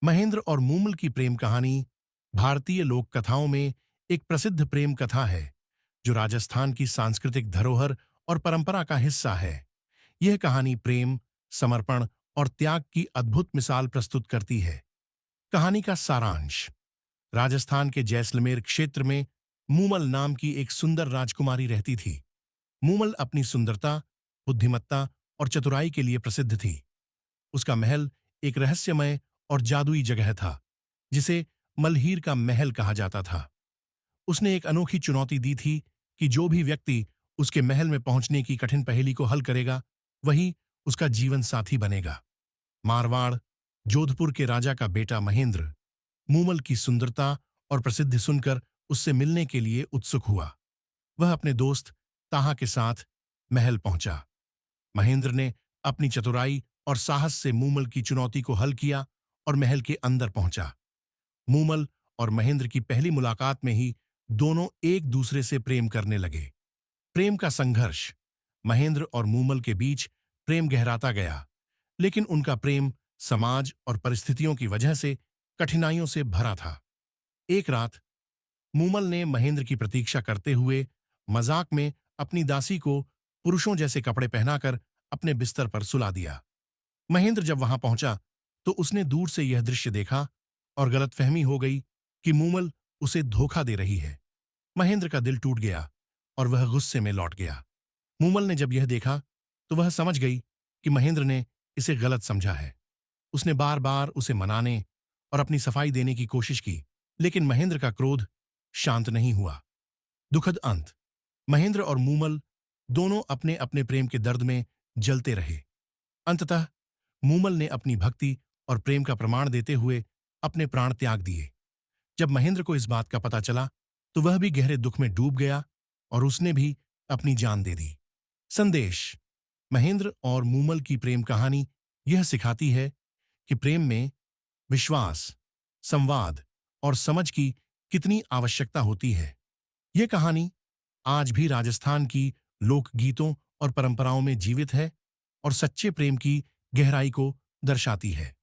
महेंद्र और मूमल की प्रेम कहानी भारतीय लोक कथाओं में एक प्रसिद्ध प्रेम कथा है जो राजस्थान की सांस्कृतिक धरोहर और परंपरा का हिस्सा है। यह कहानी प्रेम, समर्पण और त्याग की अद्भुत मिसाल प्रस्तुत करती है। कहानी का सारांश। राजस्थान के जैसलमेर क्षेत्र में मूमल नाम की एक सुंदर राजकुमारी रहती थी। मूमल अपनी सुंदरता, बुद्धिमत्ता और चतुराई के लिए प्रसिद्ध थी। उसका महल एक रहस्यमय और जादुई जगह था जिसे मलहीर का महल कहा जाता था। उसने एक अनोखी चुनौती दी थी कि जो भी व्यक्ति उसके महल में पहुंचने की कठिन पहेली को हल करेगा, वही उसका जीवन साथी बनेगा। मारवाड़, जोधपुर के राजा का बेटा महेंद्र मूमल की सुंदरता और प्रसिद्धि सुनकर उससे मिलने के लिए उत्सुक हुआ। वह अपने दोस्त ताहा के साथ महल पहुंचा। महेंद्र ने अपनी चतुराई और साहस से मूमल की चुनौती को हल किया और महल के अंदर पहुंचा। मूमल और महेंद्र की पहली मुलाकात में ही दोनों एक दूसरे से प्रेम करने लगे। प्रेम का संघर्ष। महेंद्र और मूमल के बीच प्रेम गहराता गया, लेकिन उनका प्रेम समाज और परिस्थितियों की वजह से कठिनाइयों से भरा था। एक रात मूमल ने महेंद्र की प्रतीक्षा करते हुए मजाक में अपनी दासी को पुरुषों जैसे कपड़े पहनाकर अपने बिस्तर पर सुला दिया। महेंद्र जब वहां पहुंचा तो उसने दूर से यह दृश्य देखा और गलतफहमी हो गई कि मूमल उसे धोखा दे रही है। महेंद्र का दिल टूट गया और वह गुस्से में लौट गया। मूमल ने जब यह देखा तो वह समझ गई कि महेंद्र ने इसे गलत समझा है। उसने बार बार उसे मनाने और अपनी सफाई देने की कोशिश की, लेकिन महेंद्र का क्रोध शांत नहीं हुआ। दुखद अंत। महेंद्र और मूमल दोनों अपने अपने प्रेम के दर्द में जलते रहे। अंततः मूमल ने अपनी भक्ति और प्रेम का प्रमाण देते हुए अपने प्राण त्याग दिए। जब महेंद्र को इस बात का पता चला तो वह भी गहरे दुख में डूब गया और उसने भी अपनी जान दे दी। संदेश। महेंद्र और मूमल की प्रेम कहानी यह सिखाती है कि प्रेम में विश्वास, संवाद और समझ की कितनी आवश्यकता होती है। यह कहानी आज भी राजस्थान की लोकगीतों और परंपराओं में जीवित है और सच्चे प्रेम की गहराई को दर्शाती है।